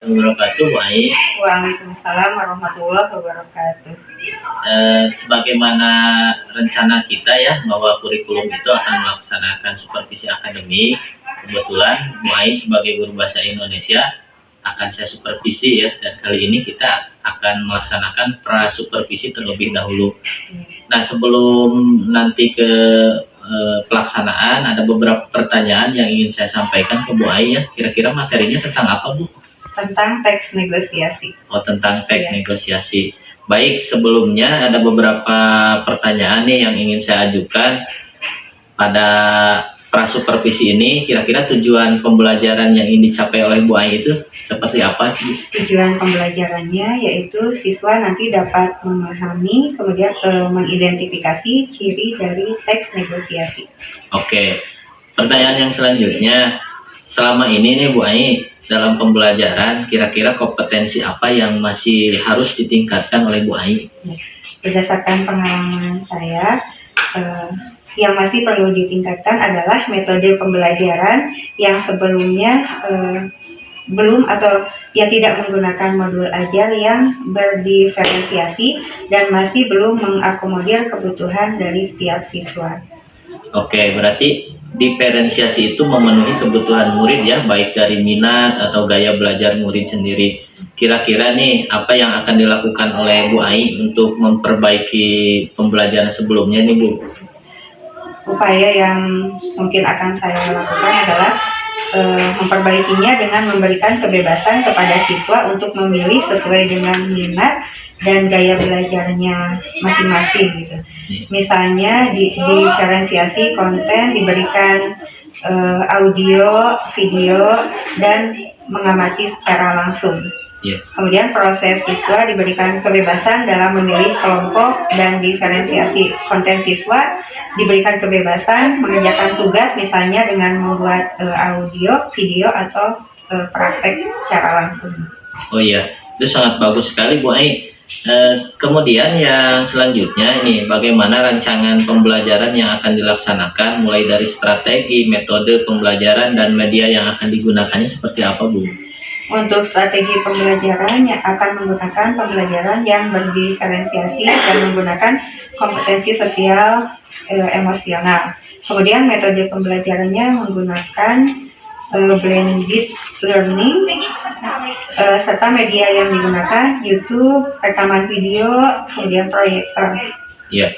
wabarakatuh, Bu Ai. Waalaikumsalam warahmatullahi wabarakatuh. Sebagaimana rencana kita ya, bahwa kurikulum itu akan melaksanakan supervisi akademik. Kebetulan Bu Ai sebagai guru bahasa Indonesia akan saya supervisi ya, dan kali ini kita akan melaksanakan prasupervisi terlebih dahulu. Nah, sebelum nanti ke pelaksanaan, ada beberapa pertanyaan yang ingin saya sampaikan ke Bu Ai ya. Kira-kira materinya tentang apa, Bu? Tentang teks negosiasi. Oh, tentang teks negosiasi. Baik, sebelumnya ada beberapa pertanyaan nih yang ingin saya ajukan pada prasupervisi ini. Kira-kira tujuan pembelajaran yang ingin dicapai oleh Bu Ai itu seperti apa sih? Tujuan pembelajarannya yaitu siswa nanti dapat memahami, kemudian mengidentifikasi ciri dari teks negosiasi. Oke, pertanyaan yang selanjutnya, selama ini nih Bu Ai, dalam pembelajaran kira-kira kompetensi apa yang masih harus ditingkatkan oleh Bu Ai? Berdasarkan pengalaman saya, yang masih perlu ditingkatkan adalah metode pembelajaran yang sebelumnya belum atau ya tidak menggunakan modul ajar yang berdiferensiasi dan masih belum mengakomodir kebutuhan dari setiap siswa. Oke, berarti diferensiasi itu memenuhi kebutuhan murid ya, baik dari minat atau gaya belajar murid sendiri. Kira-kira nih apa yang akan dilakukan oleh Bu Ai untuk memperbaiki pembelajaran sebelumnya nih, Bu? Upaya yang mungkin akan saya lakukan adalah memperbaikinya dengan memberikan kebebasan kepada siswa untuk memilih sesuai dengan minat dan gaya belajarnya masing-masing gitu. Misalnya diferensiasi konten, diberikan audio, video, dan mengamati secara langsung. Kemudian proses siswa diberikan kebebasan dalam memilih kelompok dan diferensiasi konten siswa diberikan kebebasan mengerjakan tugas misalnya dengan membuat audio, video atau praktek secara langsung. Oh iya, itu sangat bagus sekali Bu Ai. Kemudian yang selanjutnya ini bagaimana rancangan pembelajaran yang akan dilaksanakan mulai dari strategi, metode pembelajaran dan media yang akan digunakannya seperti apa Bu? Untuk strategi pembelajaran yang akan menggunakan pembelajaran yang berdiferensiasi dan menggunakan kompetensi sosial emosional. Kemudian metode pembelajarannya menggunakan blended learning serta media yang digunakan YouTube, rekaman video, kemudian proyektor. Ya.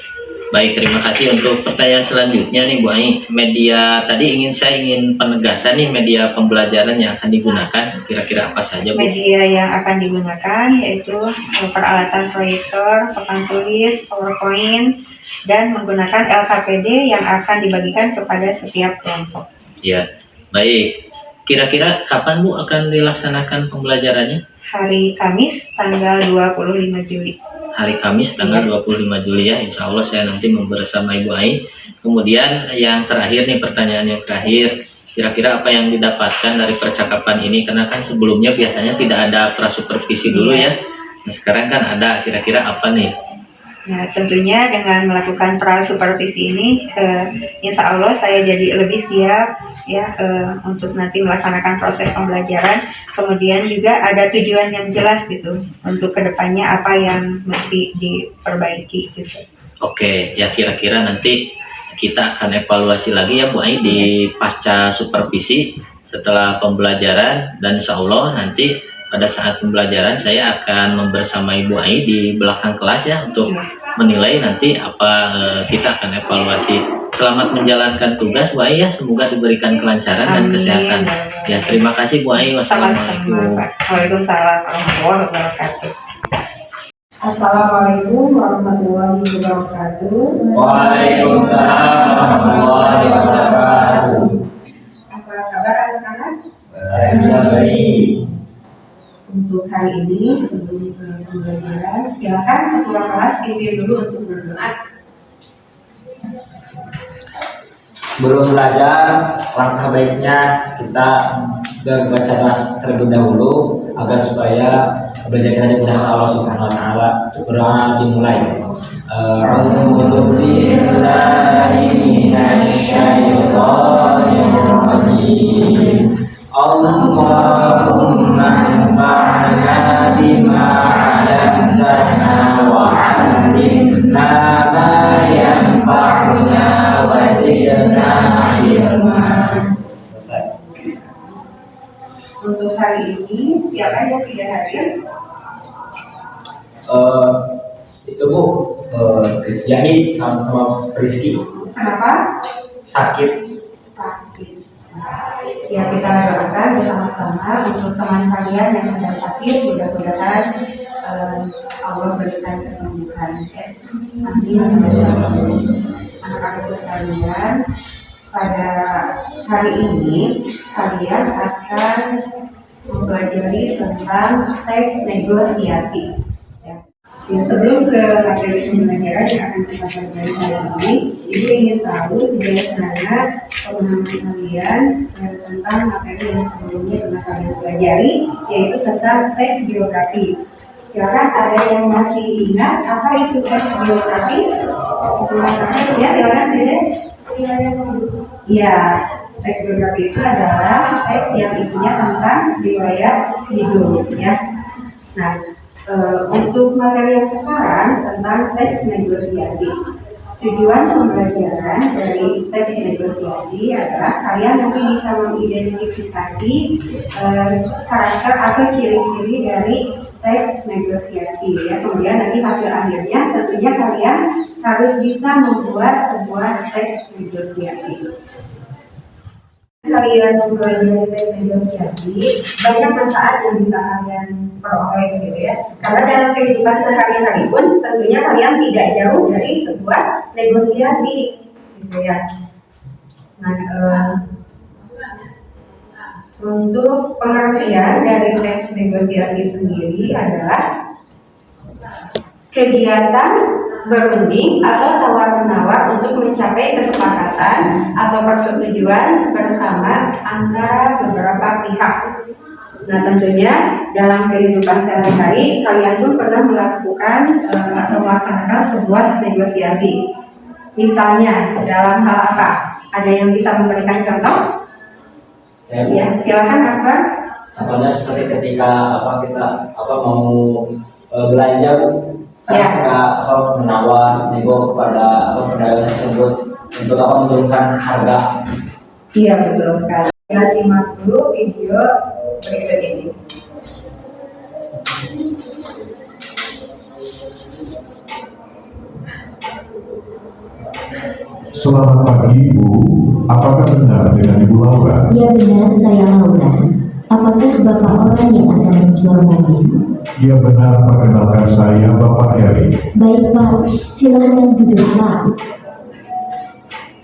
Baik, terima kasih untuk pertanyaan selanjutnya nih Bu Ai. Media tadi saya ingin penegasan nih media pembelajaran yang akan digunakan. Kira-kira apa saja Bu? Media yang akan digunakan yaitu peralatan proyektor, papan tulis, PowerPoint, dan menggunakan LKPD yang akan dibagikan kepada setiap kelompok. Ya, baik. Kira-kira kapan Bu akan dilaksanakan pembelajarannya? Hari Kamis tanggal 25 Juli. Hari Kamis tanggal 25 Juli ya, insya Allah saya nanti bersama Ibu Ai. Kemudian yang terakhir nih, pertanyaan yang terakhir, kira-kira apa yang didapatkan dari percakapan ini? Karena kan sebelumnya biasanya tidak ada prasupervisi dulu ya, nah sekarang kan ada, kira-kira apa nih? Nah, tentunya dengan melakukan prasupervisi ini, insya Allah saya jadi lebih siap ya untuk nanti melaksanakan proses pembelajaran. Kemudian juga ada tujuan yang jelas gitu untuk kedepannya apa yang mesti diperbaiki gitu. Oke, ya kira-kira nanti kita akan evaluasi lagi ya Bu Ai di pasca supervisi setelah pembelajaran, dan insya Allah nanti pada saat pembelajaran saya akan membersamai Bu Ai di belakang kelas ya untuk menilai nanti apa kita akan evaluasi. Selamat menjalankan tugas Bu Ai ya, semoga diberikan kelancaran dan kesehatan. Ya, terima kasih Bu Ai. Wassalamualaikum. Waalaikumsalam warahmatullahi wabarakatuh. Assalamualaikum warahmatullahi wabarakatuh. Waalaikumsalam warahmatullahi wabarakatuh. Apa kabar anak-anak? Baik. Untuk hari ini sebelum pembelajaran, silakan ketua kelas pimpin dulu untuk berdoa. Sebelum belajar, langkah baiknya kita baca kelas terlebih dahulu agar supaya belajar kita mudah Allah Subhanahu Wa Taala. Berdoa dimulai. A'udzu billahi minasy syaithanir rajim. Allahumma ini. Siapa yang tidak hadir? Itu Bu, Yahid sama Rizky Kenapa? sakit. Sakit. Ya, kita doakan bersama-sama untuk teman kalian yang sedang sakit, mudah-mudahan Allah berikan kesembuhan. Amin. Anak-anakku sekalian, pada hari ini kalian akan mempelajari tentang teks negosiasi. Ya, sebelum ke materi pembelajaran yang akan kita pelajari hari ini, Ibu ingin tahu sederhana pemahaman kalian tentang materi yang sebelumnya pernah kalian pelajari, yaitu tentang teks biografi. Silakan, ada yang masih ingat apa itu teks biografi? Ya, silakan Dede. Ya, teks biografi itu adalah teks yang isinya tentang riwayat hidup, ya. Nah, untuk materi yang sekarang tentang teks negosiasi. Tujuan pembelajaran dari teks negosiasi adalah kalian nanti bisa mengidentifikasi karakter atau ciri-ciri dari teks negosiasi, ya. Kemudian nanti hasil akhirnya tentunya kalian harus bisa membuat sebuah teks negosiasi. Kalian mempelajari teks negosiasi, banyak manfaat yang bisa kalian peroleh gitu ya. Karena dalam kehidupan sehari-hari pun tentunya kalian tidak jauh dari sebuah negosiasi gitu ya. Nah, untuk pengertian dari teks negosiasi sendiri adalah kegiatan berunding atau tawar-menawar untuk mencapai kesepakatan atau persetujuan bersama antara beberapa pihak. Nah, tentunya dalam kehidupan sehari-hari kalian pun pernah melakukan atau melaksanakan sebuah negosiasi. Misalnya dalam hal apa? Ada yang bisa memberikan contoh? Ya, silakan Akbar. Contohnya seperti ketika kita mau belanja, kita menawar nego kepada pedagang tersebut untuk menurunkan harga. Iya, betul sekali. Kita simak dulu video berikut ini. Selamat pagi Ibu, apakah benar dengan Ibu Laura? Ya benar, saya Laura. Apakah Bapak orang yang akan menjual mobil? Ya benar, perkenalkan saya Bapak Heri. Baik Pak, silahkan duduk Pak.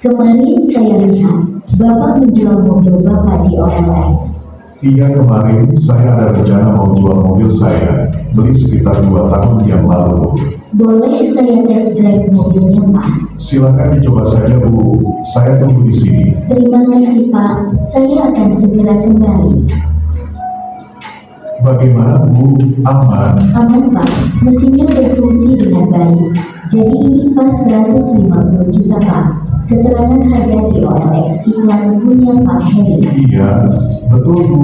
Kemarin saya lihat Bapak menjual mobil Bapak di OLX. Iya, kemarin saya ada rencana mau jual mobil saya, beli sekitar 2 tahun yang lalu. Boleh saya test drive mobilnya Pak? Silakan dicoba saja Bu, saya tunggu di sini. Terima kasih Pak, saya akan segera kembali. Bagaimana Bu, aman? Aman Pak, mesinnya berfungsi dengan baik. Jadi ini pas 150 juta Pak. Keterangan harga di OLX iklan punya Pak Heri. Iya, betul Bu,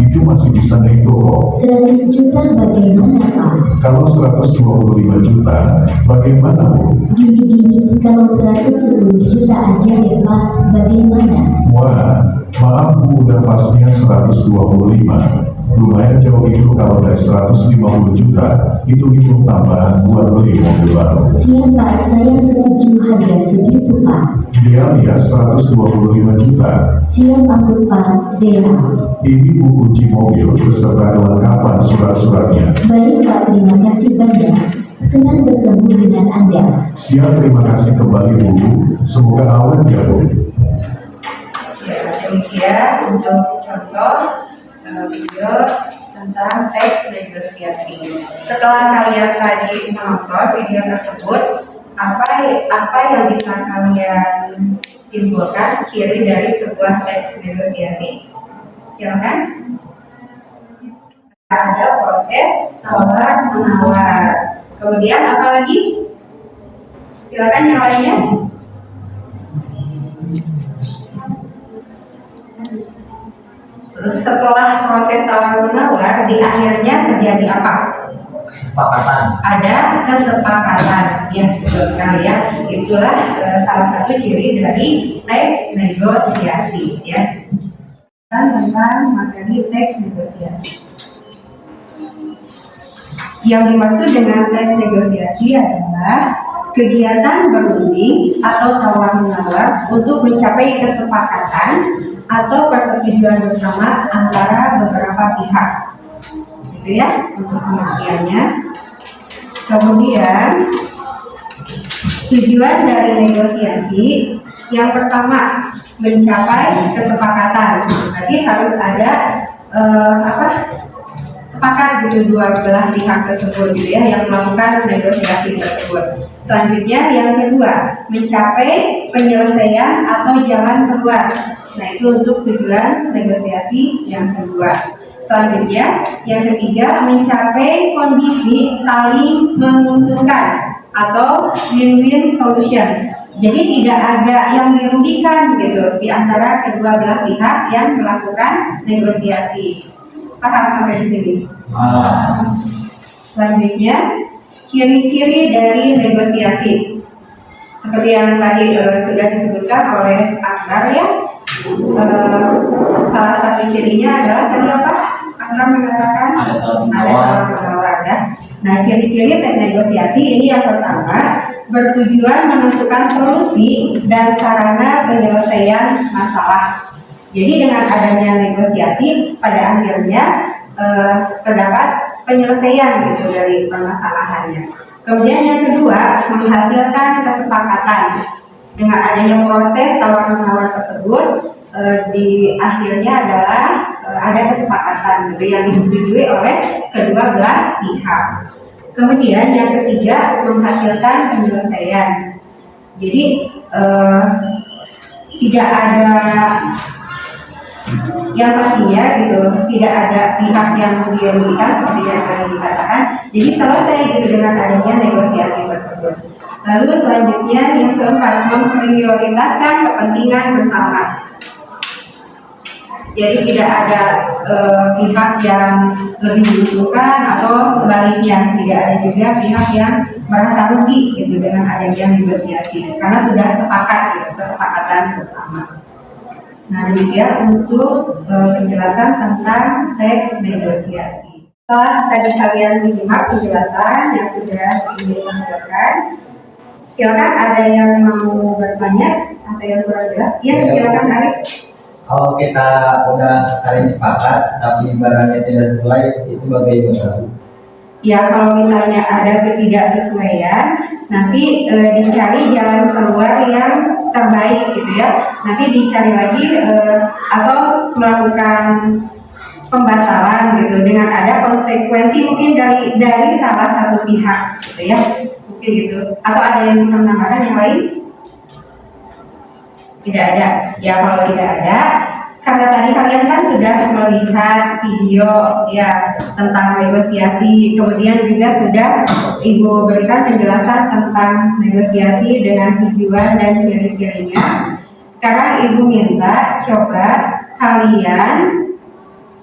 itu masih bisa nego kok. 100 juta bagaimana Pak? Kalau 125 juta, bagaimana Bu? Gini-gini, kalau 110 juta aja ya Pak, bagaimana? Wah, maaf Bu, udah pastinya 125. Lumayan jauh itu kalau dari 150 juta, itu hitung tambahan buat beli mobil baru. Siap Pak, saya setuju harga segitu Pak. Ideal ya 125 juta. Siap ampun Pak, Dela. Ini Bu kunci mobil beserta kelengkapan surat-suratnya. Baik Pak, terima kasih banyak. Senang bertemu dengan Anda. Siap, terima kasih kembali Bu. Semoga awet ya Bu. Ya, demikian untuk contoh video tentang teks negosiasi. Setelah kalian tadi menonton video tersebut, apa yang bisa kalian simpulkan ciri dari sebuah teks negosiasi? Silakan. Ada proses tawar menawar. Kemudian apa lagi? Silakan yang lainnya. Setelah proses tawar menawar, di akhirnya terjadi apa? Kesepakatan. Ada kesepakatan, ya betul sekali ya. Itulah salah satu ciri dari teks negosiasi, ya. Tentang materi teks negosiasi. Yang dimaksud dengan tes negosiasi adalah kegiatan berunding atau tawar-menawar untuk mencapai kesepakatan atau persetujuan bersama antara beberapa pihak. Gitu ya, untuk pengertiannya. Kemudian, tujuan dari negosiasi yang pertama mencapai kesepakatan. Berarti harus ada sepakat gitu dua belah pihak tersebut gitu ya yang melakukan negosiasi tersebut. Selanjutnya yang kedua mencapai penyelesaian atau jalan keluar. Nah itu untuk tujuan negosiasi yang kedua. Selanjutnya yang ketiga mencapai kondisi saling menguntungkan atau win-win solution. Jadi tidak ada yang dirugikan gitu di antara kedua belah pihak yang melakukan negosiasi. Paham sampai di sini? Selanjutnya, ciri-ciri dari negosiasi. Seperti yang tadi sudah disebutkan oleh Akbar ya. Salah satu cirinya adalah tadi apa? Akbar mengatakan ada tawar ya. Nah, ciri-ciri negosiasi ini yang pertama bertujuan menentukan solusi dan sarana penyelesaian masalah. Jadi dengan adanya negosiasi pada akhirnya terdapat penyelesaian gitu dari permasalahannya. Kemudian yang kedua menghasilkan kesepakatan. Dengan adanya proses tawar-menawar tersebut di akhirnya adalah ada kesepakatan gitu, yang disetujui oleh kedua belah pihak. Kemudian yang ketiga menghasilkan penyelesaian. Jadi tidak ada yang pastinya gitu, tidak ada pihak yang dirugikan seperti yang tadi dikatakan. Jadi selesai gitu dengan adanya negosiasi tersebut. Lalu selanjutnya yang keempat memprioritaskan kepentingan bersama. Jadi tidak ada pihak yang lebih diuntungkan atau sebaliknya, tidak ada juga pihak yang merasa rugi gitu dengan adanya negosiasi karena sudah sepakat gitu, kesepakatan bersama. Nah, demikian untuk penjelasan tentang teks negosiasi. Setelah tadi kalian menyimak penjelasan yang sudah ditampilkan, silakan ada yang mau bertanya atau yang kurang jelas? Ya, silakan Arif. Kalau kita udah saling sepakat tapi barangnya tidak sesuai, itu bagaimana? Ya, kalau misalnya ada ketidaksesuaian, nanti dicari jalan keluar yang terbaik gitu ya. Nanti dicari lagi atau melakukan pembatalan gitu dengan ada konsekuensi mungkin dari salah satu pihak gitu ya. Mungkin gitu. Atau ada yang bisa menambahkan yang lain? Tidak ada. Ya, kalau tidak ada, karena tadi kalian kan sudah melihat video ya tentang negosiasi, kemudian juga sudah Ibu berikan penjelasan tentang negosiasi dengan tujuan dan ciri-cirinya. Sekarang Ibu minta coba kalian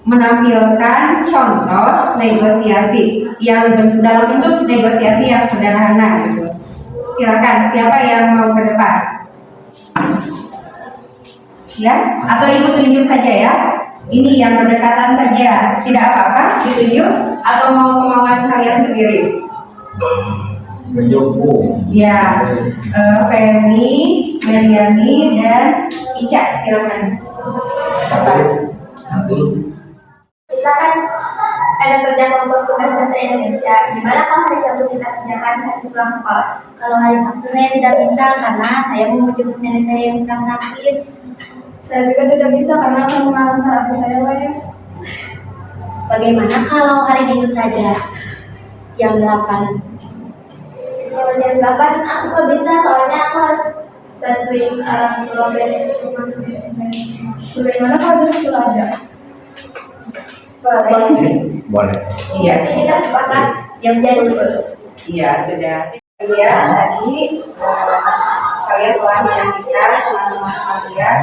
menampilkan contoh negosiasi yang dalam bentuk negosiasi yang sederhana gitu. Silakan, siapa yang mau ke depan? Ya, atau Ibu tunjuk saja ya. Ini yang berdekatan saja, tidak apa-apa ditunjuk atau mau kemauan kalian sendiri. Ya, Feni, Meriani, dan Ica, silakan. Kita kan ada kerja kelompok tugas bahasa Indonesia. Gimana kalau hari Sabtu kita kerjakan habis pulang sekolah? Kalau hari Sabtu saya tidak bisa karena saya mau menjemput nenek saya yang sedang sakit. Saya juga tidak bisa karena akan mengantar adik saya les. Bagaimana kalau hari Minggu saja? Jam 8. Kalau jam 8 aku nggak bisa, soalnya aku harus bantuin orang tua beres rumah. Bagaimana kalau jam 10 aja? Boleh. Iya. Kita sepakat jam 10. Iya, sudah. Ya, tadi kalian telah menyaksikan teman-teman kalian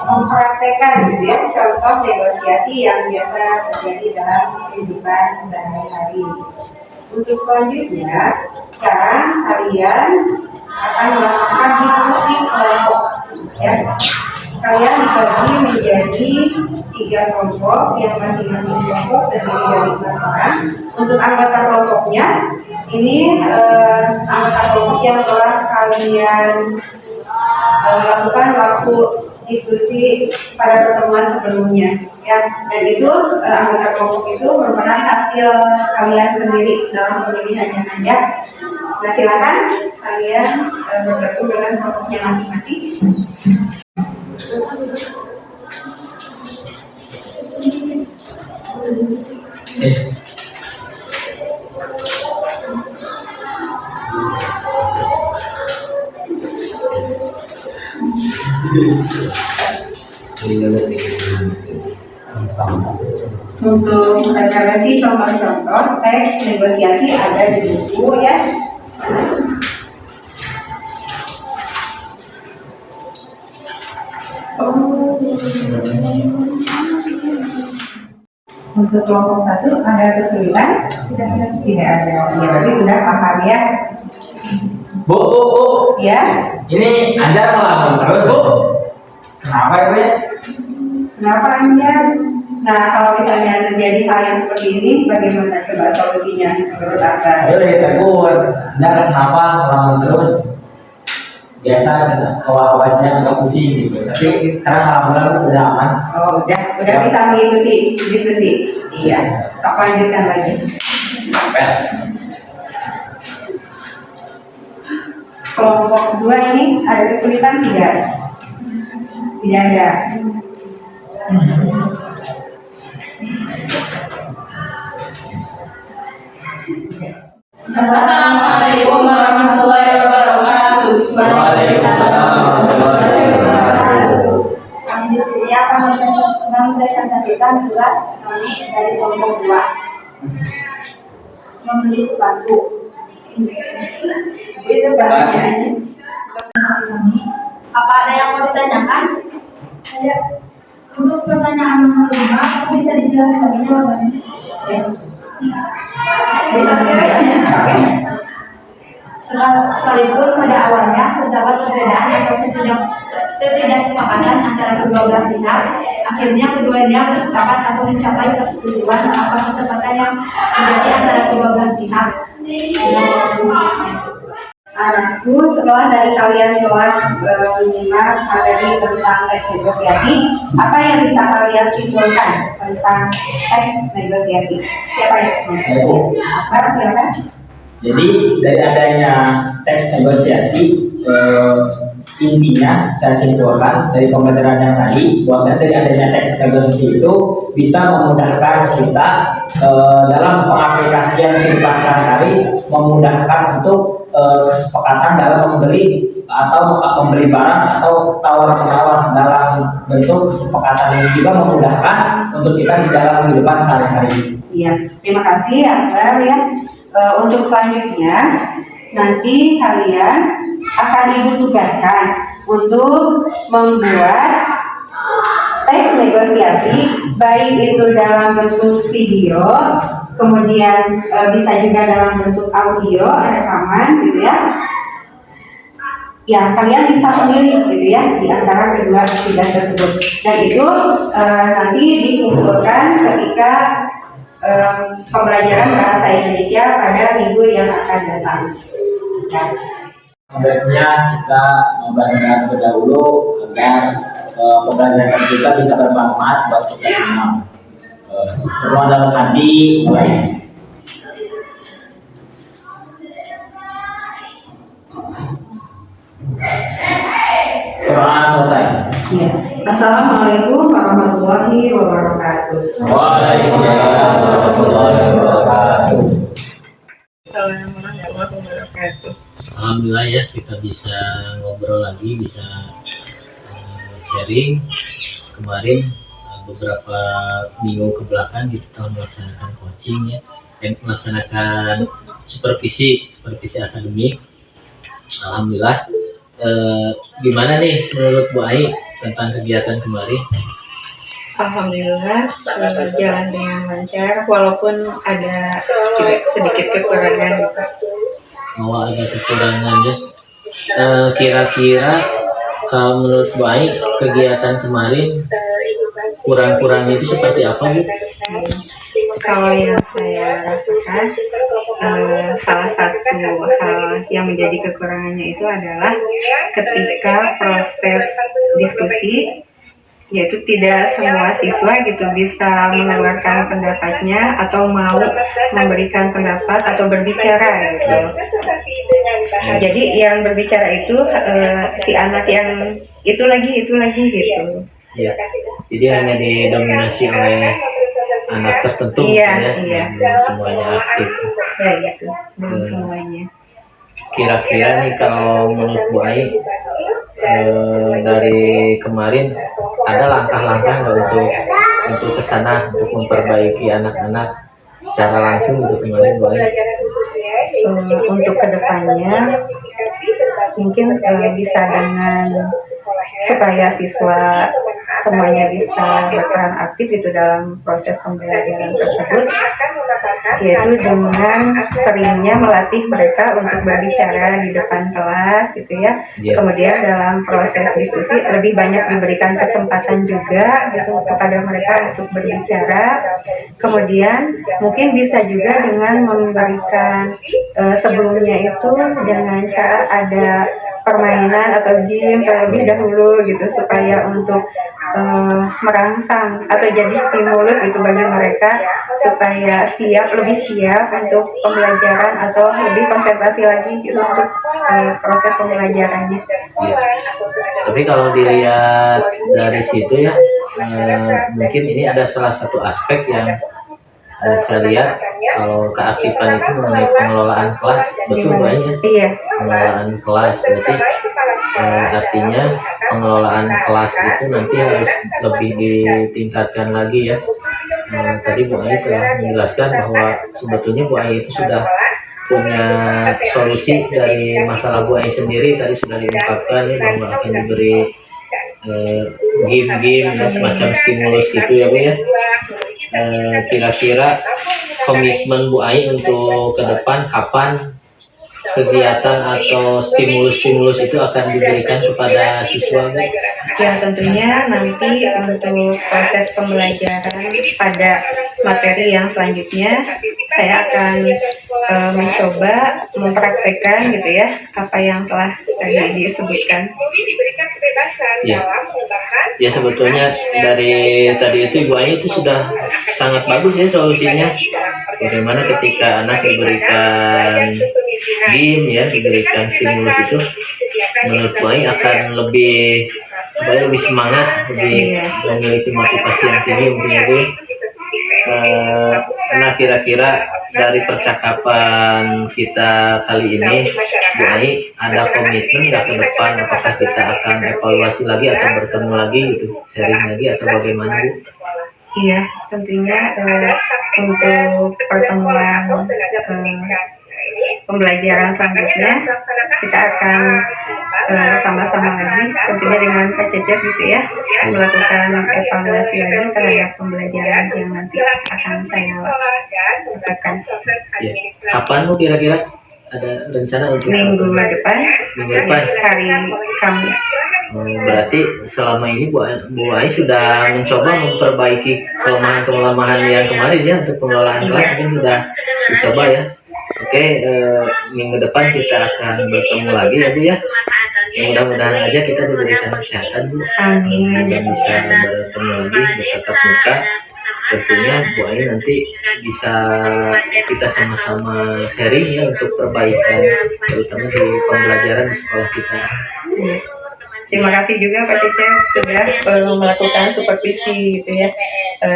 mempraktekkan gitu ya contoh negosiasi yang biasa terjadi dalam kehidupan sehari-hari. Untuk selanjutnya, sekarang kalian akan melakukan diskusi kelompok ya. kalian dibagi menjadi 3 kelompok yang masing-masing kelompok terdiri dari 4 orang. Untuk anggota kelompoknya, ini anggota kelompok yang telah kalian lakukan waktu diskusi pada pertemuan sebelumnya, ya. Dan itu anggota kelompok itu merupakan hasil kalian sendiri dalam pemilihannya saja. Nah, silakan kalian bergabung dengan kelompoknya masing-masing. Untuk referensi contoh-contoh teks negosiasi ada di buku, ya. Untuk kelompok 1 ada kesulitan? Tidak ada. Ya, berarti sudah paham, ya. Bu. Ya. Ini Anda melamun terus, Bu. Kenapa ya, Bu ya? Kenapa Anda? Nah, kalau misalnya terjadi hal yang seperti ini, bagaimana coba solusinya menurut Anda? Ayo deh, tegur. Anda kenapa melamun terus? Biasa kalau awasnya agak pusing gitu. Tapi sekarang alhamdulillah udah aman. Oh, udah bisa mengikuti diskusi. Iya. Sok lanjutkan lagi. Kelompok 2 ini ada kesulitan tidak? Tidak ada. Assalamualaikum warahmatullahi wabarakatuh. Waalaikumsalam warahmatullahi wabarakatuh. Kami di sini akan mempresentasikan tugas kami dari kelompok 2. Membeli sepatu. Itu pertanyaannya. Kami. Apa ada yang mau ditanyakan? Saya. Untuk pertanyaan nomor 5, aku bisa dijelaskan lagi jawabannya? Ya. Sekalipun pada awalnya terdapat perbedaan atau ketidaksepakatan antara kedua belah pihak, akhirnya keduanya bersepakat atau mencapai persetujuan apa kesepakatan yang terjadi antara kedua belah pihak. Anakku, setelah dari kalian telah menyimak materi tentang teks negosiasi, apa yang bisa kalian simpulkan tentang teks negosiasi? Siapa yang mau? Apa? Silakan. Jadi dari adanya teks negosiasi, intinya saya simpulkan dari pembelajaran yang tadi, bahwasanya dari adanya teks negosiasi itu bisa memudahkan kita dalam pengaplikasian kehidupan sehari-hari, memudahkan untuk kesepakatan dalam membeli atau membeli barang atau tawar-menawar dalam bentuk kesepakatan ini juga memudahkan untuk kita di dalam kehidupan sehari-hari. Iya, terima kasih Akbar, ya. Untuk selanjutnya nanti kalian akan Ibu tugaskan untuk membuat teks negosiasi, baik itu dalam bentuk video, kemudian bisa juga dalam bentuk audio rekaman, gitu ya. Ya, kalian bisa memilih, gitu ya, di antara kedua tugas tersebut. Dan itu nanti dikumpulkan ketika pembelajaran bahasa Indonesia pada minggu yang akan datang. Ya. Sebenarnya kita membaca terdahulu agar pembelajaran kita bisa bermanfaat buat kita semua. Semua dalam hati mulai. Doa selesai. Ya. Assalamualaikum warahmatullahi wabarakatuh. Waalaikumsalam warahmatullahi wabarakatuh. Assalamualaikum warahmatullahi wabarakatuh. Alhamdulillah ya, kita bisa ngobrol lagi, bisa sharing. Kemarin beberapa minggu ke belakang kita telah melaksanakan coaching, ya, dan melaksanakan supervisi akademik. Alhamdulillah. Gimana nih menurut Bu Ai tentang kegiatan kemarin? Alhamdulillah berjalan dengan lancar, walaupun ada juga sedikit kekurangan gitu. Mau ada kekurangan ya. Kira-kira Kalau menurut Bu Ai, kegiatan kemarin kurang-kurangnya itu seperti apa, Bu? Kalau yang saya rasakan, salah satu hal yang menjadi kekurangannya itu adalah ketika proses diskusi, yaitu tidak semua siswa gitu bisa mengeluarkan pendapatnya atau mau memberikan pendapat atau berbicara gitu. Jadi yang berbicara itu si anak yang itu lagi gitu. Ya, jadi hanya didominasi oleh anak tertentu, Iya, ya, iya. belum semuanya aktif. Ya gitu, belum semuanya. Kira-kira nih kalau menurut Bu Ai, dari kemarin ada langkah-langkah nggak untuk kesana untuk memperbaiki anak-anak secara langsung untuk kemarin, Bu Ai? Untuk kedepannya mungkin bisa dengan supaya siswa semuanya bisa berperan aktif gitu dalam proses pembelajaran tersebut, yaitu dengan seringnya melatih mereka untuk berbicara di depan kelas gitu ya. Kemudian dalam proses diskusi lebih banyak diberikan kesempatan juga gitu kepada mereka untuk berbicara. Kemudian mungkin bisa juga dengan memberikan sebelumnya itu dengan cara ada permainan atau game terlebih dahulu gitu, supaya untuk merangsang atau jadi stimulus gitu bagi mereka supaya lebih siap untuk pembelajaran atau lebih konsentrasi lagi gitu untuk proses pembelajarannya. Ya. Tapi kalau dilihat dari situ ya, mungkin ini ada salah satu aspek yang saya lihat kalau keaktifan itu mengenai pengelolaan kelas, betul Bu Ai ya? Iya. Pengelolaan kelas berarti artinya pengelolaan kelas itu nanti harus lebih ditingkatkan lagi ya. Tadi Bu Ai telah menjelaskan bahwa sebetulnya Bu Ai itu sudah punya solusi dari masalah Bu Ai sendiri. Tadi sudah diungkapkan ya, bahwa akan diberi game-game ya, semacam stimulus gitu ya Bu ya. Kira-kira komitmen Bu Ai untuk ke depan kapan kegiatan atau stimulus-stimulus itu akan diberikan kepada siswa, Bu? Ya tentunya nanti untuk proses pembelajaran pada materi yang selanjutnya saya akan mencoba mempraktekkan gitu ya apa yang telah tadi disebutkan. Ya sebetulnya dari tadi itu Ibu Ai itu sudah sangat bagus ya solusinya. Bagaimana ketika anak diberikan game ya, diberikan stimulus itu, menurut Bu Ai akan lebih semangat, lebih memiliki motivasi yang tinggi mungkin ya Bu. Nah kira-kira dari percakapan kita kali ini Bu Ai ada komitmen nggak ke depan, apakah kita akan evaluasi lagi atau bertemu lagi gitu, sharing lagi atau bagaimana Bu? Iya tentunya untuk pertemuan pembelajaran selanjutnya kita akan sama-sama lagi tentunya dengan Pak Cecep gitu ya, melakukan evaluasi lagi terhadap pembelajaran yang nanti akan saya lakukan. Ya. Kapan Bu kira-kira ada rencana untuk Minggu depan hari Kamis. Berarti selama ini Bu Ai sudah mencoba memperbaiki kelemahan-kelemahan yang kemarin ya untuk pengelolaan kelas, mungkin sudah dicoba ya. Oke, minggu depan kita akan bertemu lagi ya Bu ya. Mudah-mudahan aja kita diberikan kesehatan Bu. Amin. Dan bisa bertemu lagi bertatap muka. Tentunya Bu Ai nanti bisa kita sama-sama sharing ya untuk perbaikan terutama di pembelajaran di sekolah kita. Terima kasih juga Pak Cecep sudah melakukan supervisi gitu ya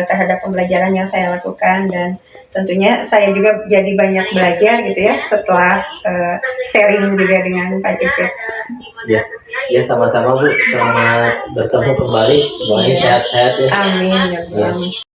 terhadap pembelajaran yang saya lakukan, dan tentunya saya juga jadi banyak belajar gitu ya setelah sharing juga dengan Pak Cecep. Ya sama-sama Bu, selamat bertemu kembali. Bu Ai sehat-sehat ya. Amin ya Allah.